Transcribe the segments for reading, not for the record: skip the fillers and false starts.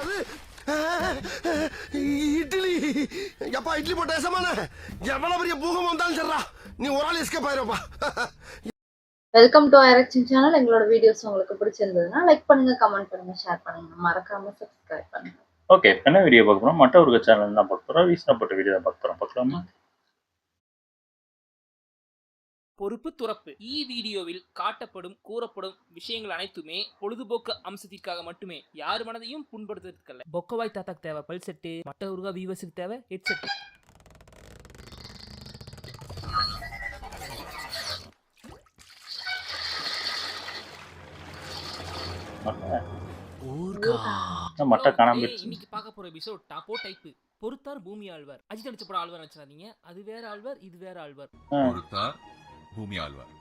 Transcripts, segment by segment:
என்னது இட்லி? எப்பா இட்லி போட்ட ஏசமான எவ்வளவு பெரிய பூகம் வந்தாலும் சரிடா, நீ ஒரு ஆள் எஸ்கேப் ஆயிருப்பா. வெல்கம் டு ஐரக்ஷன் சேனல். எங்களோட வீடியோஸ் உங்களுக்கு பிடிச்சிருந்ததுன்னா லைக் பண்ணுங்க, கமெண்ட் பண்ணுங்க, ஷேர் பண்ணுங்க, மறக்காம சப்ஸ்கிரைப் பண்ணுங்க. ஓகே, என்ன வீடியோ பார்க்க போறோம்? மற்ற ஒரு சேனல் தான் பார்க்க போறோம். ரீசனா போட்ட வீடியோ தான் பார்க்க போறோம். பார்க்கலாமா? பொறுப்பு துறப்பு. வீடியோவில் காட்டப்படும் கூறப்படும் விஷயங்கள் அனைத்துமே பொழுதுபோக்கு அம்சத்திற்காக மட்டுமே, யார் மனதையும் புண்படுத்துறதுக்கல்ல. பொக்கவாய் தாத்தாக்கு தேவை பல் செட்டு, மட்ட உருகா வீவர்ஸுக்கு தேவை ஹெட்செட். இன்னைக்கு பார்க்க போற எபிசோட் டாப்போ டைப். பொறுத்தார் பூமி ஆழ்வார். அஜித் நடிச்ச படம் ஆழ்வார் நினைச்சாதீங்க, அது வேற ஆழ்வார், இது வேற ஆழ்வார். பொறுத்தார் பூமி ஆழ்வார்.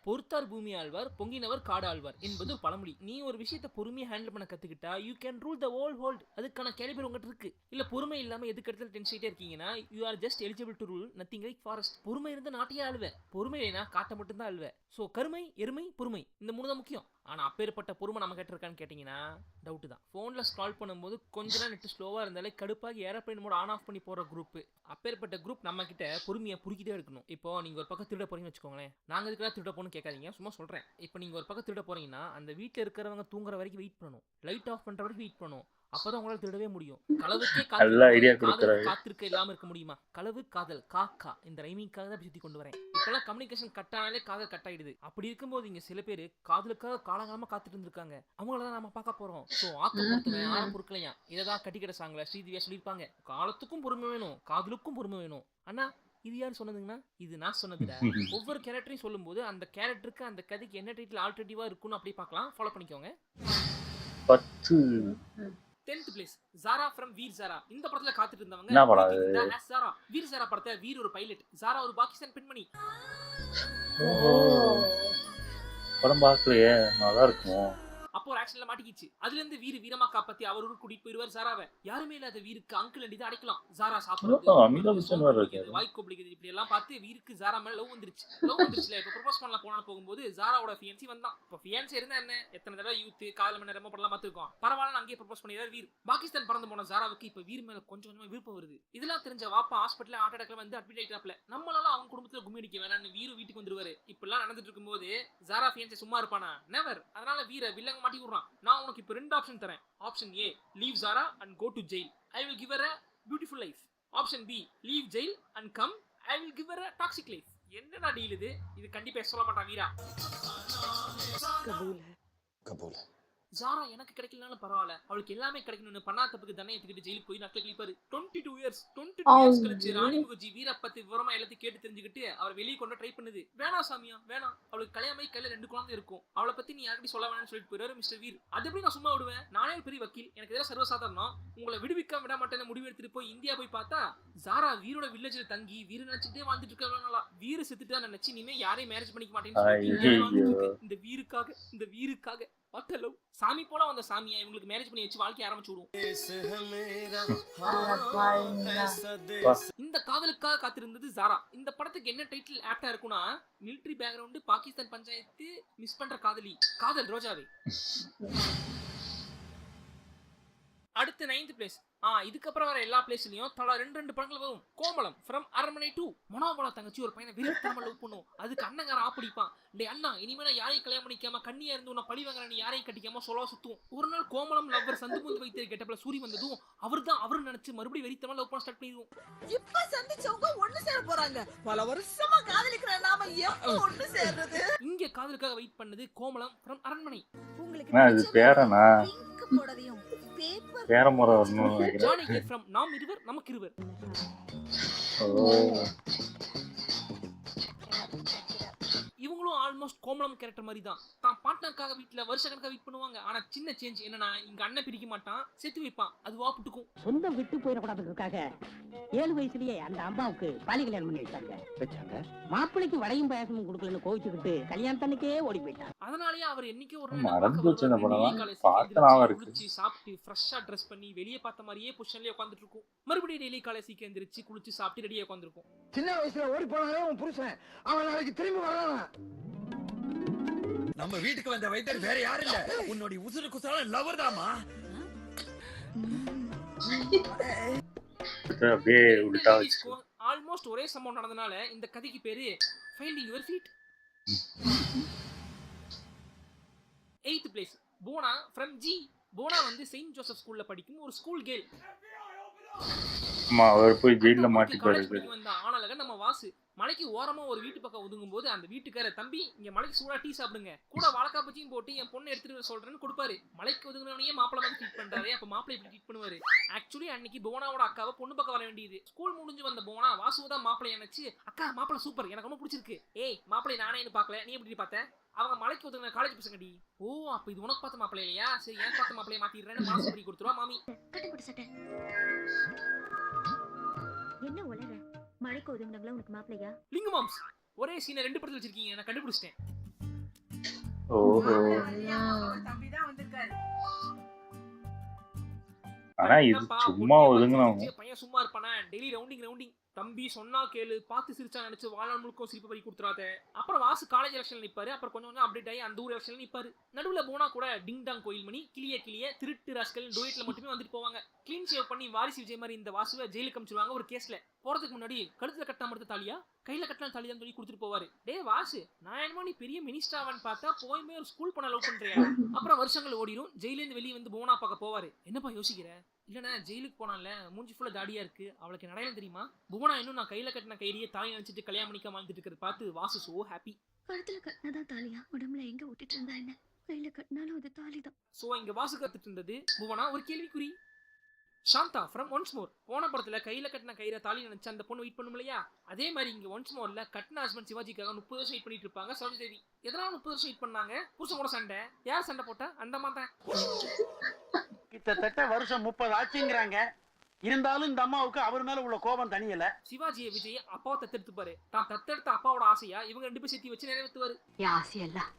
பொறுத்தார் பூமி ஆழ்வார், பொங்கினவர் காடு ஆழ்வார் என்பது ஒரு பழமொழி. நீ ஒரு விஷயத்தை பொறுமையா ஹேண்டில் பண்ண கத்துக்கிட்டா you can rule the whole world. அதுக்கான கேலிபர் உங்ககிட்ட இருக்கு. இல்ல பொறுமை இல்லாம எதுக்கு இடத்துல டென்ஷன் ஆயிட்டே இருக்கீங்கன்னா you are just eligible to rule nothing like forest. பொறுமை இருந்தா நாட்டையே ஆளுவேன், பொறுமை இல்லைனா காட்ட மட்டும் தான் ஆளுவேன். ஸோ கருமை, எருமை, பொறுமை, இந்த மூணு தான் முக்கியம். ஆனா அப்பேற்பட்ட பொறுமை நம்ம கிட்ட இருக்கான்னு கேட்டீங்கன்னா டவுட் தான். போன்ல ஸ்க்ரால் பண்ணும்போது கொஞ்ச நேரம் நெட் ஸ்லோவா இருந்தாலே கடுப்பாகி ஏரோப்ளேன் மோட் ஆன் ஆஃப் பண்ணி போற குரூப். அப்பேற்பட்ட குரூப் நம்ம கிட்ட பொறுமையா புரிக்கிட்டே இருக்கணும். இப்போ நீங்க ஒரு பக்கம் திருட போறீங்கன்னு வச்சுக்கோங்களேன். நாங்க இதுக்கெல்லாம் திருட போன்னு கேட்காதீங்க, சும்மா சொல்றேன். இப்போ நீங்க ஒரு பக்கம் திருட போறீங்கன்னா அந்த வீட்டுல இருக்கிறவங்க தூங்குற வரைக்கும் வெயிட் பண்ணணும், லைட் ஆஃப் பண்ற வரைக்கும் வெயிட் பண்ணணும். அப்பதான் உங்களால திருடவே முடியும். களவுக்கே காத்திருக்க இல்லாம இருக்க முடியுமா? களவு, காதல், காக்கா, இந்த ரைமிங்காக தான் சுத்தி கொண்டு வரேன். இப்பெல்லாம் கம்யூனிகேஷன் கட் ஆனாலே காதல் கட் ஆயிடுது. அப்படி இருக்கும்போது இங்க சில பேர் காதலுக்காக காலகாலமா காத்துட்டு இருந்திருக்காங்க. அவங்களதான் நாம பார்க்க போறோம். சோ ஆக்க பொருட்களையா இததான் கட்டிக்கிட சாங்கல ஸ்ரீதிவியா சொல்லியிருப்பாங்க. காலத்துக்கும் பொறுமை வேணும், காதலுக்கும் பொறுமை வேணும். ஆனா இது யார் சொன்னதுங்கன்னா இது நான் சொன்னதுல. ஒவ்வொரு கேரக்டரையும் சொல்லும் போது அந்த கேரக்டருக்கு அந்த கதைக்கு என்ன டைட்டில் ஆல்டர்னேட்டிவா இருக்குன்னு அப்படி பார்க்கலாம். ஃபாலோ பண்ணிக்கோங்க. 10th place Zaara from Veer Zaara. இந்த படத்துல காத்துட்டு இருந்தவங்க என்ன படம்? ஜாரா. வீர் ஜாரா படத்தை வீர் ஒரு பைலட், ஜாரா ஒரு பாகிஸ்தான் பெண்மணி. படம் பார்க்கலையே, நல்லா இருக்குமோ? அப்போ ஒரு ஆக்ஷன்ல மாட்டிக்கிச்சு. அதுல இருந்து வீர் வீரமா காப்பாத்தி அவர் ஊருக்கு கூட்டிட்டு போயிருவார் ஜாராவை. யாருமே இல்லாத வீருக்கு அங்கிள் அண்டி தான் அடைக்கலாம். ஜாரா சாப்பிடுறது, வாய்க்கோபிடிக்கிறது, இப்படி எல்லாம் பார்த்து வீருக்கு ஜாரா மேல லவ் வந்துருச்சு. இப்ப ப்ரொபோஸ் பண்ணலாம் போன போகும்போது ஜாராவோட ஃபியான்சி வந்தான். இப்ப ஃபியான்சி இருந்தா என்ன, எத்தனை தடவை யூத் காதல் மணி ரொம்ப படலாம் பார்த்துருக்கோம். பரவாயில்ல, அங்கேயே ப்ரொபோஸ் பண்ணிடுறாரு வீர். பாகிஸ்தான் பறந்து போன ஜாராவுக்கு இப்ப வீர் மேல கொஞ்சம் கொஞ்சமா விருப்பம் வருது. இதெல்லாம் தெரிஞ்ச வாப்பா ஹாஸ்பிட்டல் ஹார்ட் அட்டாக்ல வந்து அட்மிட் ஆயிட்டாப்ல. நம்மளால அவங்க குடும்பத்துல கும்மி அடிக்க வேணாம்னு வீரு வீட்டுக்கு வந்துருவாரு. இப்ப எல்லாம் நடந்துட்டு இருக்கும்போது ஜாரா ஃபியான்சி சும்மா இருப்பானா? நெவர். அதனால வீர வில்லங்க மாட்டி விடுறான். நான் உனக்கு இப்ப ரெண்டு ஆப்ஷன் தரேன். Option A, leave Zaara and go to jail. I will give her a beautiful life. Option B, leave jail and come. I will give her a toxic life. என்னடா டீல் இது? இது கண்டிப்பா சொல்ல மாட்டான் வீரா. கபூல். ஜாரா எனக்கு கிடைக்கலனாலும் பரவாயில்ல, அவளுக்கு எல்லாமே கிடைக்கணும்னு பண்ணா தப்புக்கு தண்டனை ஏத்துக்கிட்டு ஜெயிலுக்கு போய் நக்கல கிளிப்பாரு. 22 இயர்ஸ் கழிச்சு ராணி முகர்ஜி வீர பத்தி விவரமா எல்லாத்தையும் கேட்டு தெரிஞ்சுக்கிட்டு அவர் வெளியே கொண்டு ட்ரை பண்ணுது. வேணாம் சாமியா வேணாம், அவளுக்கு கல்யாணமாயி கையில 2 குழந்தை இருக்கும், அவளை பத்தி நீ யாருக்கும் சொல்ல வேணாம்னு சொல்லிட்டு போயிரு மிஸ்டர் வீர். அது எப்படி நான் சும்மா விடுவேன்? நானே ஒரு பெரிய வக்கீல், எனக்கு இதெல்லாம் சர்வசாதாரணம். உங்களை விடுவிக்க விட மாட்டேன்னு முடிவு எடுத்துட்டு போய் இந்தியா போய் பார்த்தா ஜாரா வீரோட வில்லேஜ்ல தங்கி வீர நினைச்சுட்டே வாழ்ந்துட்டு இருக்கா. வீர செத்துட்டா நினைச்சு இனிமே யாரையும் மேரேஜ் பண்ணிக்க மாட்டேன்னு இந்த வீருக்காக பட்டலவ் சாமி போல வந்த சாமியா இவங்களுக்கு மேரேஜ் பண்ணி வச்சு வாழ்க்கை ஆரம்பிச்சு விடுவோம். இந்த காதலுக்காக காத்திருந்தது ஜாரா. இந்த படத்துக்கு என்ன டைட்டில் ஆப்டா இருக்கும்னா, military background, Pakistan panchayat, miss பண்ற காதலி, காதல் ரோஜாவே. அடுத்து 9th place. இதுக்கப்புறம் வர எல்லா பிளேஸ்லயும் தலா 2 படங்கள் வரும். கோமளம் ஃப்ரம் அரண்மனை 2. மனோபல தங்கச்சி ஒரு பையனை விருப்பமா லவ் பண்ணும். அதுக்கு அண்ணங்கார ஆப்பிடிப்பான். டே அண்ணா, இனிமே நான் யாரையும் கல்யாணம் பண்ணிக்காம கண்ணியா இருந்து உன்னை பழி வாங்குற, நீ யாரையும் கட்டிக்காம சொல்ல சுத்தும். ஒரு நாள் கோமளம் லவ்வர் சந்துமுந்து வைத்திய கெட்டப்ல சூரி வந்ததும் அவரு நினைச்சு மறுபடியும் வெறித்தமா லவ் பண்ண ஸ்டார்ட் பண்ணிடுவோம். இப்ப சந்திச்சவங்க ஒண்ணு சேர போறாங்க. பல வருஷமா காதலிக்கிற நாம எப்ப ஒண்ணு சேர்றது? இங்க காதலுக்காக வெயிட் பண்ணது கோமளம் ஃப்ரம் அரண்மனை. உங்களுக்கு பேரனா போடவையும் பேரமுறை வரணும். ஜானி கேட் ஃப்ரம் நாம் இருவர் நமக்கு இருவர். இவங்களும் ஆல்மோஸ்ட் கோமளம் கேரக்டர் மாதிரி தான். தான் பார்ட்னருக்காக வீட்டுல வருஷ கணக்காக வெயிட் பண்ணுவாங்க. ஆனா சின்ன சேஞ்ச் என்னன்னா, இங்க அண்ணன் பிரிக்க மாட்டான், செத்து வைப்பான். அது வாப்புட்டுக்கும். சொந்தம் விட்டு போயிடக்கூடாதுக்காக 7 வயசுலயே அந்த அம்மாவுக்கு பாலி கல்யாணம் பண்ணி வச்சாங்க. மாப்பிள்ளைக்கு வடையும் பாயசமும் கொடுக்கலன்னு கோவிச்சுக்கிட்டு கல்யாணத்தன்னைக்கே ஓடி போயிட்டான். அதனாலயே அவர் என்னைக்கோ ஒரு குளிச்சு சாப்பிட்டு ஃப்ரெஷ்ஷா ட்ரெஸ் பண்ணி வெளியே பார்த்த மாதிரியே பொசிஷன்லயே உட்காந்துட்டு இருக்கும். மறுபடியும் டெய்லி காலை சீக்கிரம் எந்திரிச்சு குளிச்சு சாப்பிட்டு ரெடியா உட்காந்துருக்கும். சின்ன வயசுல ஓடி போனாலே உன் புருஷன் அவன் நாளைக்கு திரும்பி வரலாம். நம்ம வீட்டுக்கு வந்த வைத்தியர் வேற யாரும் இல்ல, உன்னோட உசுறு குசால லவர் தாமா. அப்படியே உள்டா வச்சு ஆல்மோஸ்ட் ஒரே சம்பவம் நடந்தனால இந்த கதைக்கு பேரு finding your feet. 8th place போனா ஃப்ரம் ஜி. போனா வந்து செயின்ட் ஜோசப் ஸ்கூல்ல படிக்கும் ஒரு ஸ்கூல் கேர்ள். ஆமா அவர் போய் ஜெயில மாட்டிப்பாரு. ஆனாலக நம்ம வாசு மலைக்கு ஓரமா ஒரு வீட்டு பக்கம் ஒதுங்கும் போது அந்த வீட்டுக்கார தம்பி இங்க மலைக்கு சூடா டீ சாப்பிடுங்க கூட வாழைக்கா பச்சியும் போட்டு என் பொண்ணு எடுத்துட்டு வர சொல்றேன்னு கொடுப்பாரு. மலைக்கு ஒதுங்கினவனையே மாப்பிள்ள மாதிரி ட்ரீட் பண்றாரு. அப்ப மாப்பிள்ளை இப்படி ட்ரீட் பண்ணுவாரு. ஆக்சுவலி அன்னைக்கு போனாவோட அக்காவை பொண்ணு பக்கம் வர வேண்டியது. ஸ்கூல் முடிஞ்சு வந்த போனா வாசுதான் மாப்பிள்ளை நினைச்சு அக்கா மாப்பிள்ள சூப்பர் எனக்கு ரொம்ப பிடிச்சிருக்கு. ஏய் மாப்பிள்ளை நானே பாக்கல நீ எப்படி பார்த்த? அவங்க மலைக்கு ஒதுங்கின காலேஜ் பசங்கடி. ஓ அப்ப இது உனக்கு பார்த்த மாப்பிள்ளை இல்லையா? சரி ஏன் பார்த்த மாப்பிள்ளைய மாத்திடுறேன்னு மாசு பண்ணி கொடுத்துருவா மாமி. என்ன உலக மழைக்கு ஒதுங்கினங்களா உனக்கு மாப்பிள்ளையா? லிங்கு மாம்ஸ் ஒரே சீனை 2 படத்துல வச்சிருக்கீங்க. நான் கண்டுபிடிச்சிட்டேன். ஓஹோ தம்பிதான் வந்திருக்காரு. ஆனா இது சும்மா ஒதுங்கினவங்க. பையன் சும்மா இருப்பானே டெய்லி ரவுண்டிங் தம்பி சொன்னா கேளு பார்த்து சிரிச்சா நினைச்சு வாழ்நாள் முழுக்க சிரிப்பு பறி கொடுத்துறாத. அப்புறம் வாசு காலேஜ் எலெக்ஷன்ல நிப்பாரு. அப்புறம் கொஞ்சம் அப்டேட் ஆகி அந்த ஊர் எலெக்ஷன்ல நிப்பாரு. நடுவுல போனா கூட டிங் டாங் கோயில் மணி கிளிய திருட்டு ராஸ்கல் டோயட்ல மட்டுமே வந்துட்டு போவாங்க. கிளீன் ஷேவ் பண்ணி வாரிசு விஜய் மாதிரி இந்த வாசுவை ஜெயிலுக்கு அனுப்பிச்சிருவாங்க ஒரு கேஸ்ல. போறதுக்கு முன்னாடி கழுத்துல கட்டினா மட்டும் தாலியா கையில கட்டினா தாலியா சொல்லி கொடுத்துட்டு போவாரு. டே வாசு நான் என்னமோ நீ பெரிய மினிஸ்டராவான்னு பார்த்தா போய் ஒரு ஸ்கூல் பண்ண லவ் பண்றியா? அப்புறம் வருஷங்கள் ஓடிடும். ஜெயிலேருந்து வெளியே வந்து போனா பார்க்க போவாரு. என்னப்பா யோசிக்கிற? இல்லண்ணா ஜெயிலுக்கு போனான்ல மூஞ்சி ஃபுல்லா தாடியா இருக்கு அவளுக்கு நடையில தெரியுமா? புவனா இன்னும் நான் கையில கட்டின கையிலேயே தாலி நினைச்சிட்டு கல்யாணம் பண்ணிக்க வாழ்ந்துட்டு இருக்கிறது பார்த்து வாசு சோ ஹாப்பி. கழுத்துல கட்டினதான் தாலியா? உடம்புல எங்க விட்டுட்டு இருந்தா என்ன? கையில கட்டினாலும் அது தாலிதான். சோ இங்க வாசு கத்துட்டு இருந்தது புவனா ஒரு கேள்விக்குறி. சாந்தா ஃப்ரம் ஒன்ஸ் மோர் போன படத்துல கையில கட்டின கயிற தாலி நினைச்சு அந்த பொண்ணு வெயிட் பண்ணும் இல்லையா? அதே மாதிரி இங்க ஒன்ஸ் மோர்ல கட்டின ஹஸ்பண்ட் சிவாஜிக்காக 30 வருஷம் வெயிட் பண்ணிட்டு இருப்பாங்க சரோஜதேவி. எதனால 30 வருஷம் வெயிட் பண்ணாங்க? புருஷன் கூட சண்டை. யார் சண்டை போட்டா? அந்த மாதிரி கிட்டத்தட்ட வருஷம் 30 ஆச்சுங்கிறாங்க. இருந்தாலும் இந்த அம்மாவுக்கு அவர் மேல உள்ள கோபம் தனியல. சிவாஜியை விஜய் அப்பாவை தத்தெடுத்துப்பாரு. தான் தத்தெடுத்த அப்பாவோட ஆசையா இவங்க 2 பேரும் சேர்த்து வச்சு நிறைவேற்றுவாரு. என் ஆசையெல்லாம்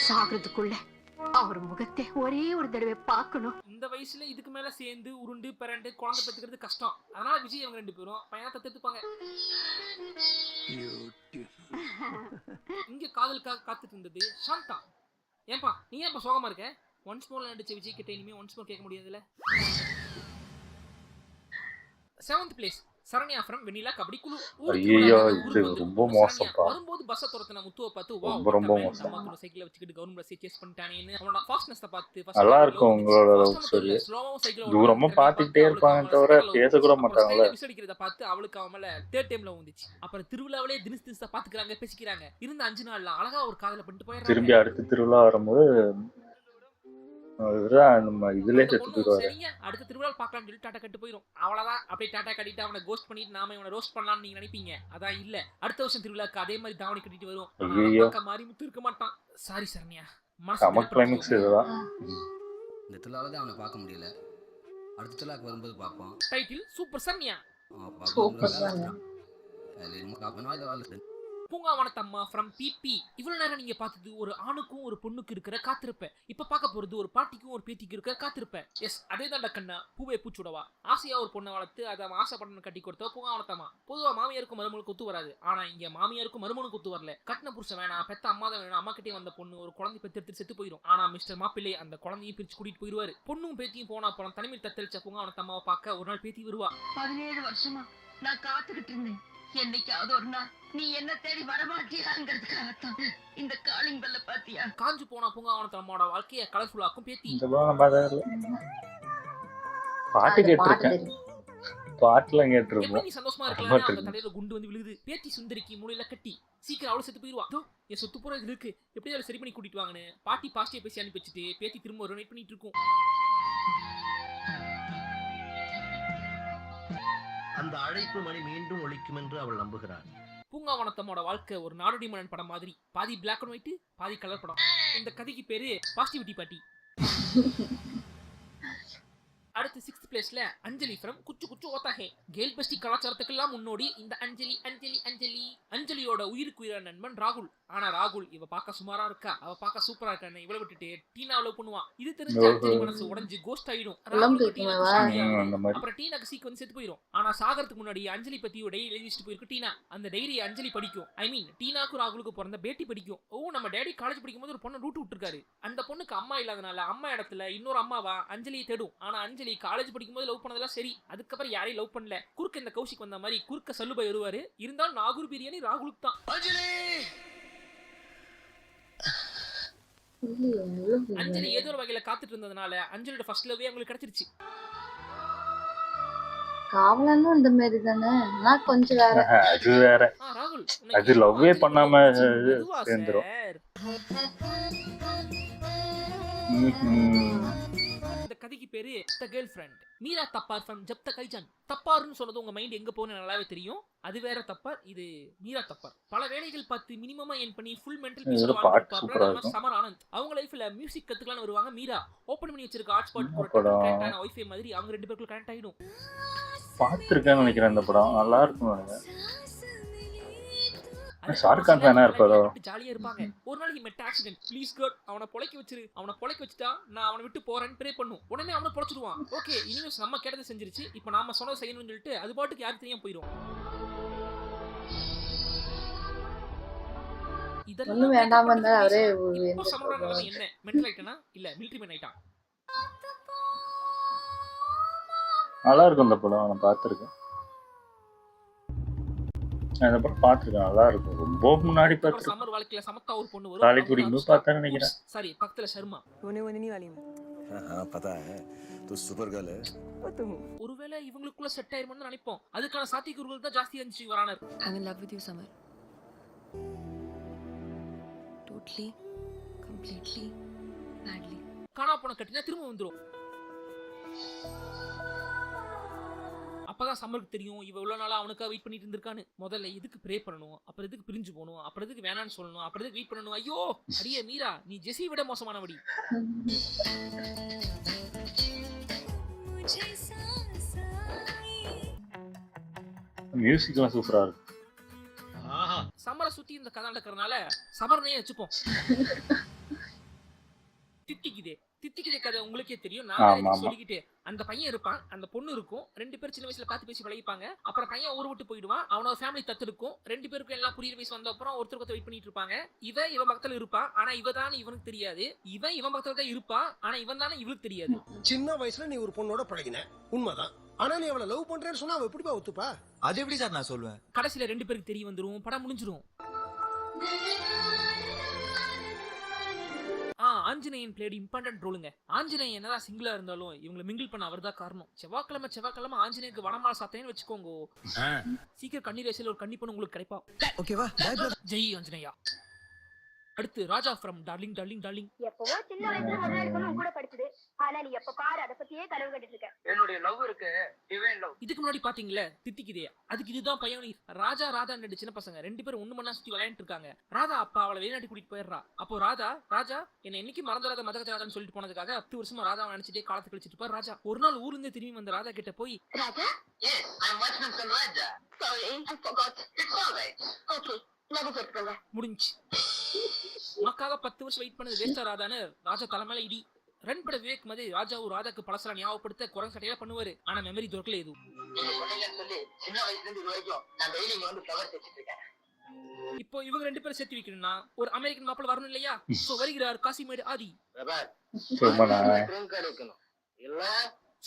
சாகிறதுக்குள்ள அவர் முகத்தை ஒரே ஒரு தடவை பார்க்கணும். இந்த வயசுல இதுக்கு மேல சேர்ந்து உருண்டு பிறண்டு குழந்தை பெற்றுக்கிறது கஷ்டம். அதனால விஜய் அவங்க 2 பேரும் பையனா தத்தெடுத்துப்பாங்க. இங்க காதலுக்காக காத்துட்டு இருந்தது சாந்தா. ஏன்பா நீ ஏன்பா சோகமா இருக்க? ஒன்ஸ் மோர்ல நடிச்ச விஜய் கிட்ட இனிமே ஒன்ஸ் மோர் கேட்க முடியாதுல்ல. 7th பிளேஸ் சரண்யா ஃப்ரம் வெண்ணிலா கபடி குழு. ஐயோ இது ரொம்ப மோசம்ப்பா. வரும்போது பஸ் துரத்துன முத்துவ பார்த்து ரொம்ப மோசம். நம்ம சைக்கிள் வச்சுக்கிட்டு கவர்மெண்ட் பஸ் சேஸ் பண்ணிட்டானேன்னு அவனோட ஃபாஸ்ட்னஸ் பார்த்து நல்லா இருக்கும் உங்களோட லவ் ஸ்டோரி. தூரமா பாத்துக்கிட்டே இருப்பாங்க தவிர பேச கூட மாட்டாங்கல. விசில் அடிக்கிறத பார்த்து அவளுக்கு அவன் மேல 3rd டைம்ல வந்துச்சு. அப்புறம் திருவிழாவிலே தினசா பாத்துக்கறாங்க பேசிக்கிறாங்க. இருந்த 5 நாள்ல அழகா ஒரு காதல பண்ணிட்டு போயிடுறாங்க. திரும்பி அடுத்த திருவிழா வரும்போது நம்ம இதுலயே செத்து போயிடுவாரு. சரிங்க அடுத்த திருவிழா பார்க்கலாம்னு சொல்லி டாடா கட்டு போயிடும். அவ்வளவுதான். அப்படியே டாடா கட்டிட்டு அவனை கோஸ்ட் பண்ணிட்டு நாம இவனை ரோஸ்ட் பண்ணலாம்னு நீங்க நினைப்பீங்க. அதான் இல்ல. அடுத்த வருஷம் திருவிழாக்கு அதே மாதிரி தாவணி கட்டிட்டு வரும். பார்க்க மாதிரி முத்து இருக்க மாட்டான். சாரி சரண்யா. சமக் கிளைமேக்ஸ் இதுதான். இந்த திருவிழால தான் அவனை பார்க்க முடியல. அடுத்த திருவிழாக்கு வரும்போது பார்ப்போம். Title super Saranya. Poongavanathamma from பிபி. இவ்வளவு நேரம் நீங்க பார்த்தது ஒரு ஆணுக்கும் ஒரு பொண்ணுக்கு இருக்கிற காத்திருப்ப. இப்ப பார்க்க போறது ஒரு பாட்டிக்கும் ஒரு பேத்திக்கு இருக்கிற காத்திருப்ப. எஸ் அதே தான் கண்ணா. பூவே பூச்சுடவா. ஆசையா ஒரு பொண்ணை வளர்த்து அதை ஆசைப்படணும் கட்டி கொடுத்த பூங்காவனத்தம்மா. பொதுவா மாமியாருக்கும் மருமனுக்கு ஒத்து வராது. ஆனா இங்க மாமியாருக்கும் மருமனுக்கு ஒத்து வரல. கட்டின புருஷன் வேணாம் பெத்த அம்மா தான் வேணும். அம்மா கிட்டே வந்த பொண்ணு ஒரு குழந்தை பெற்று செத்து போயிடும். ஆனா மிஸ்டர் மாப்பிள்ளை அந்த குழந்தையும் பிரிச்சு கூட்டிட்டு போயிருவாரு. பொண்ணும் பேத்தியும் போனா அப்புறம் தனிமையில் தத்தளிச்ச பூங்காவனத்தம்மாவை பார்க்க ஒரு நாள் பேத்தி வருவா. 17 வருஷமா நான் காத்துக்கிட்டு இருந்தேன். என்னைக்காவது ஒரு நாள் நீ என்ன தேடி வரமாட்டியாங்கிறதுக்காகத்தான் இந்த காலிங் பெல்ல பாத்தியா? காஞ்சு போனா பூங்காவனத்தம்மாவோட வாழ்க்கைய கலர்ஃபுல்லாக்கும் பேத்தி. பாட்டு கேட்டிருக்கேன். பாட்டுலாம் கேட்டிருப்போம். நீ சந்தோஷமா இருக்கலாம். அந்த தலையில குண்டு வந்து விழுகுது. பேத்தி சுந்தரிக்கு மூளையில கட்டி சீக்கிரம் அவளை செத்து போயிருவா. என் சொத்து பூரா இது இருக்கு எப்படி அதை சரி பண்ணி கூட்டிட்டு வாங்கன்னு பாட்டி பாஸ்டியை பேசி அனுப்பி வச்சுட்டு பேத்தி திரும்ப ஒரு வெயிட் பண்ணிட்டு இருக்கும். அந்த அழைப்பு மணி மீண்டும் ஒலிக்கும் என்று அவள் நம்புகிறாள். பூங்காவனத்தம்மோட வாழ்க்கை ஒரு நாடோடி மன்னன் படம் மாதிரி. பாதி பிளாக் அண்ட் ஒயிட் பாதி கலர் படம். இந்த கதைக்கு பேரு பாசிட்டிவிட்டி பாட்டி. அடுத்து 6th பிளேஸ்ல அஞ்சலி ஃப்ரம் குச்சு குச்சு ஓத்தாஹே. கேல் பஸ்டி கலாச்சாரத்துக்கெல்லாம் முன்னோடி இந்த அஞ்சலி அஞ்சலி அஞ்சலி. அஞ்சலியோட உயிருக்கு உயிரான நண்பன் ராகுல். ஆனா ராகுல் இவ பார்க்க சுமாரா இருக்கா, அவ பார்க்க சூப்பரா இருக்கான்னு இவளை விட்டுட்டு டீனா லவ் பண்ணுவான். இது தெரிஞ்ச அஞ்சலி மனசு உடைஞ்சு கோஸ்ட் ஆயிடும். அப்புறம் டீனாக்கு சீக் வந்து செத்து போயிடும். ஆனா சாகறதுக்கு முன்னாடி அஞ்சலி பத்தி ஒரு டைரி எழுதி வச்சுட்டு போயிருக்கு டீனா. அந்த டைரி அஞ்சலி படிக்கும். ஐ மீன் டீனாக்கும் ராகுலுக்கு பிறந்த பேட்டி படிக்கும். ஓ, நம்ம டேடி காலேஜ் படிக்கும் போது ஒரு பொண்ணை ரூட் விட்டுருக்காரு. அந்த பொண்ணுக்கு அம்மா இல்லாதனால அம்மா இடத்துல இன்னொரு அம்மாவா அஞ்சலியை தேடும். ஆனா அஞ்சலி காலேஜ் படிக்கும் போது லவ் பண்ணதெல்லாம் சரி, அதுக்கப்புறம் யாரையும் லவ் பண்ணல. குறுக்க இந்த கௌஷிக் வந்த மாதிரி குறுக்க சல்லுபாய் வருவாரு. இருந்தாலும் நாகூர் பிரியாணி ராகுலுக்கு தான். அஞ்சலி ஏதோ ஒரு வகையில காத்துட்டு இருந்ததுனால அஞ்சலியோட ஃபர்ஸ்ட் லவ்வே அவங்களுக்கு கிடைச்சிருச்சு. காவலனும் இந்த மாதிரி தானே, நான் கொஞ்சம் வேற. அது வேற, ராகுல் அது லவ்வே பண்ணாம சேர்ந்துரும். இந்த கதைக்கு பேரு the girl friend. Meera Thapar from Jab Tak ஐஜான். தப்பார்னு சொன்னது உங்க மைண்ட் எங்க போகுன்னு நல்லாவே தெரியும். அது வேற தப்பார், இது மீரா தப்பார். பல வேலைகள் பார்த்து மினிமமா என் பண்ணி ஃபுல் மென்டல் பீஸ்ல வாழ்ந்துட்டு சமர் ஆனந்த். அவங்க லைஃப்ல மியூசிக் கத்துக்கலாம்னு வருவாங்க. மீரா ஓபன் பண்ணி வச்சிருக்க ஹாட்ஸ்பாட் கரெக்டான வைஃபை மாதிரி அவங்க ரெண்டு பேருக்குள்ள கனெக்ட் ஆயிடும். பார்த்திருக்கேன்னு நினைக்கிறேன். அந்த படம் நல்லா இருக்கும். ஷாருக்கான் ஃபேனா இருப்பாரோ? ஜாலியா இருப்பாங்க. ஒரு நாளைக்கு மெட் ஆக்சிடென்ட். ப்ளீஸ் காட் அவனை பொளைக்க வச்சிரு, அவனை பொளைக்க வச்சிட்டா நான் அவனை விட்டு போறேன்னு ப்ரே பண்ணும். உடனே அவனை பொளைச்சிடுவான். ஓகே, யூனிவர்ஸ் நம்ம கேட்டதை செஞ்சிருச்சு, இப்போ நாம சொன்னதை செய்யணும்னு சொல்லிட்டு அது பாட்டுக்கு யாருக்கு தெரியாம போயிடும். இதெல்லாம் வேண்டாம் வந்தா அவரே என்ன மென்டல் ஆயிட்டானா இல்ல மிலிட்டரி மேன் ஆயிட்டான். நல்லா இருக்கும் அந்த படம். நான் பார்த்துருக்கேன். அந்த படம் பார்த்துருக்கேன். நல்லா இருக்கும். ரொம்ப முன்னாடி பார்த்துருக்கேன். சம்மர் வாழ்க்கையில சமத்தா ஒரு பொண்ணு வரும். காலேஜ் படிக்கும்போது பார்த்தேன்னு நினைக்கிறேன். சரி, பக்கத்துல சர்மா. ஒருவேளை இவங்களுக்குள்ள செட் ஆயிருமோன்னு நினைப்போம். அதுக்கான சாத்தியக்கூறுகள் தான் ஜாஸ்தி இருந்துச்சு. வரானர் I'm in love with you, Samar. Totally, completely, madly. காணா போன கட்டினா திரும்ப வந்துரும். அப்பதான் சம்மருக்கு தெரியும் இவ இவ்வளவு நாளா அவனுக்காக வெயிட் பண்ணிட்டு இருந்திருக்கான்னு. முதல்ல எதுக்கு ப்ரே பண்ணணும், அப்புறம் எதுக்கு பிரிஞ்சு போகணும், அப்புறம் எதுக்கு வேணான்னு சொல்லணும், அப்புறம் எதுக்கு வெயிட் பண்ணணும். ஐயோ அடியே மீரா, நீ ஜெஸி விட மோசமானவடி. மியூசிக்லாம் சூப்பரா இருக்கு. சம்மரை சுத்தி இந்த கதை நடக்கிறதுனால சமரனையே வச்சுப்போம். தித்திக்குதே கதை உங்களுக்கே தெரியும். நான் சொல்லிக்கிட்டே அந்த பையன் இருப்பான், அந்த பொண்ணு இருக்கும். ரெண்டு பேரும் சின்ன வயசுல பார்த்து பேசி பழகிப்பாங்க. அப்புறம் பையன் ஊர் விட்டு போயிடுவான். அவனோட ஃபேமிலி தத்து இருக்கும். ரெண்டு பேருக்கும் எல்லாம் புரியுற வயசு வந்த அப்புறம் ஒருத்தருக்கு வெயிட் பண்ணிட்டு இருப்பாங்க. இவன் பக்கத்துல இருப்பான், ஆனா இவ தான் இவனுக்கு தெரியாது. இவன் பக்கத்துல தான் இருப்பான், ஆனா இவன் தானே இவளுக்கு தெரியாது. சின்ன வயசுல நீ ஒரு பொண்ணோட பழகின உண்மைதான். ஆனா நீ அவளை லவ் பண்றேன்னு சொன்னா அவ எப்படிப்பா ஒத்துப்பா? அது எப்படி சார் நான் சொல்லுவேன்? கடைசியில ரெண்டு பேருக்கு தெரிய வந்துரும், படம் முடிஞ்சிரும். ஆஞ்சநேயன் பிளேட் இம்பார்ட்டன்ட் ரோலுங்க. ஆஞ்சநேயன் என்னதான் சிங்கிளா இருந்தாலும் இவங்களை மிங்கிள் பண்ண அவர் தான் காரணம். செவ்வாய்க்கிழமை ஆஞ்சநேயருக்கு வடமால சாத்தேன்னு வச்சுக்கோங்க. சீக்கிரம் கண்ணீர் ரேசில ஒரு கண்ணி பொண்ணு உங்களுக்கு கிடைப்பா. ஓகேவா? ஜெய் ஆஞ்சநேயா. அடுத்து ராஜா ஃப்ரம் டார்லிங் டார்லிங் டார்லிங். எப்பவோ சின்ன வயசுல ஒரு நாள் பொண்ணு கூட படிச்சது. ஆனா நீ எப்ப பாரு அத பத்தியே கனவு கட்டிட்டு இருக்க. என்னோட லவ் இருக்கு, டிவைன் லவ். இதுக்கு முன்னாடி பாத்தீங்களா தித்திக்குதே, அதுக்கு இதுதான் பையன். ராஜா ராதா ரெண்டு சின்ன பசங்க ரெண்டு பேரும் ஒண்ணு மண்ணா சுத்தி விளையாண்டு இருக்காங்க. ராதா அப்பா அவளை வெளிநாட்டு கூட்டிட்டு போயிடுறா. அப்போ ராஜா என்ன என்னைக்கு மறந்துடாத மதகஜாதான்னு சொல்லிட்டு போனதுக்காக 10 வருஷமா ராதாவை நினைச்சிட்டே காலத்தை கழிச்சிட்டு இருப்பார் ராஜா. ஒரு நாள் ஊர்ல இருந்து திரும்பி வந்த ராதா கிட்ட போய், ராஜா, Yes, I'm watchman son Raja. sorry, I forgot. It's all right. Okay, love சொல்லுங்க. முடிஞ்சு. உனக்காக 10 வருஷம் வெயிட் பண்ணது வேஸ்டா ராதான்னு ராஜா தலைமையில இடி. ரன் பட விவேக் மாதிரி ராஜாவும் ராதாக்கு பழசலாம் ஞாபகப்படுத்த குரங்கு சட்டையா பண்ணுவாரு. ஆனா மெமரி துறக்கல எதுவும். நீங்க சொன்னீங்கன்னு சொல்லி சின்ன வயசுல இருந்து இது வரைக்கும் நான் டெய்லி இங்க வந்து ஃப்ளவர்ஸ் வச்சிட்டு இருக்கேன். இப்போ இவங்க ரெண்டு பேரும் சேர்த்து வைக்கணும்னா ஒரு அமெரிக்கன் மாப்பிள்ள வரணும் இல்லையா? சோ வருகிறார் காசிமேடு ஆதி.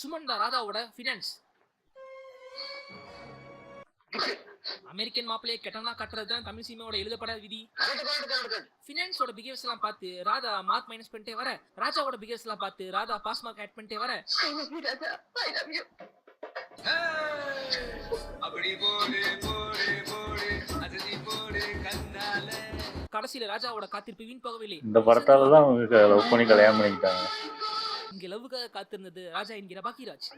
சுமன் தான் ராதாவோட ஃபினான்ஸ். அமெரிக்கன் மாப்பிள்ளையை கெட்டனா கட்டுறதுதான் தமிழ் சினிமாவோட எழுதப்படாத விதி. ஃபினான்ஸோட பிஹேவியர்ஸ் எல்லாம் பார்த்து ராதா மார்க் மைனஸ் பண்ணிட்டே வர, ராஜாவோட பிஹேவியர்ஸ் எல்லாம் பார்த்து ராதா பாஸ் மார்க் ஆட் பண்ணிட்டே வர. கடைசியில ராஜாவோட காத்திருப்பு வீண் போகவில்லை. இந்த படத்தாலதான் அவங்க லவ் பண்ணி கல்யாணம் பண்ணிட்டாங்க. இங்க லவ்வுக்காக காத்திருந்தது ராஜா என்கிற பாக்கியராஜ்.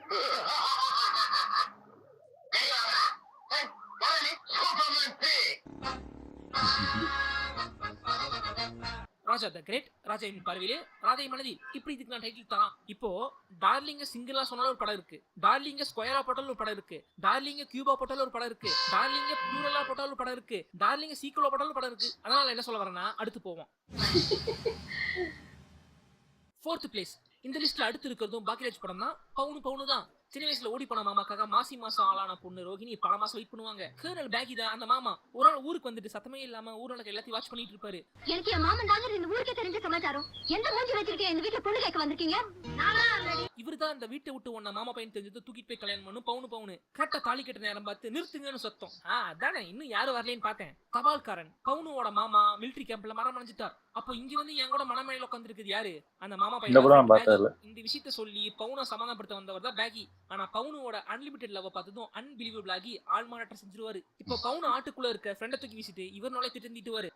ராஜா த கிரேட், ராஜாவின் பார்வையிலே, ராஜை மனதில், இப்படி இதுக்கு நான் டைட்டில் தரான். இப்போ டார்லிங்க சிங்கிளா சொன்னாலும் ஒரு படம் இருக்கு, டார்லிங்க ஸ்கொயரா போட்டாலும் ஒரு படம் இருக்கு, டார்லிங்க கியூபா போட்டாலும் ஒரு படம் இருக்கு, டார்லிங்க ப்ளூரலா போட்டாலும் ஒரு படம் இருக்கு, டார்லிங்க சீக்குவலா போட்டாலும் படம் இருக்கு. அதனால என்ன சொல்ல வரேன்னா அடுத்து போவோம். 4th place. இந்த லிஸ்ட்ல அடுத்து இருக்கிறதும் பாக்கியராஜ் படம் தான். பவுனு தான். சின்ன வயசுல ஓடி போன மாமாக்காக மாசி மாசம் ஆளான பொண்ணு ரோகிணி பல மாசம் வெயிட் பண்ணுவாங்க. கர்னல் பேகி தான் அந்த மாமா. ஒரு நாள் ஊருக்கு வந்துட்டு சத்தமே இல்லாம ஊருக்கு எல்லாத்தையும் வாட்ச் பண்ணிட்டு இருப்பாரு. எனக்கு என் மாமன் தாங்க இந்த ஊருக்கே தெரிஞ்ச சமாச்சாரம். எந்த மூஞ்சி வச்சிருக்கீங்க இந்த வீட்டுல பொண்ணு கேட்க வந்திருக்கீங்க? இவர்தான் அந்த வீட்டை விட்டு ஒன்ன மாமா பையன் தெரிஞ்சது தூக்கிட்டு போய் கல்யாணம் பண்ணும் பவுனு. கரெக்டா தாலி கட்ட நேரம் பார்த்து நிறுத்துங்கன்னு சத்தம். அதானே இன்னும் யாரும் வரலன்னு பார்த்தேன். தபால்காரன் பவுனோட மாமா மிலிட்டரி கேம்ப்ல மரம் அடைஞ்சிட்டார். அப்ப இங்க வந்து என் கூட மனமேல உட்காந்துருக்குது யாரு? அந்த மாமா பையன். இந்த விஷயத்த சொல்லி பவுனை சமாதானப்படுத்த வந்தவர் தான் பேகி. ஆனா பவுனோட அன்லிமிட்டட் லவ் பார்த்ததும் அன்பிலீவபிள் ஆகி ஆள்மாறாட்டம் செஞ்சிருவாரு. இப்ப பவுன் ஆட்டுக்குள்ள இருக்க ஃப்ரெண்ட தூக்கி வீசிட்டு இவர் நாளே திட்டிட்டு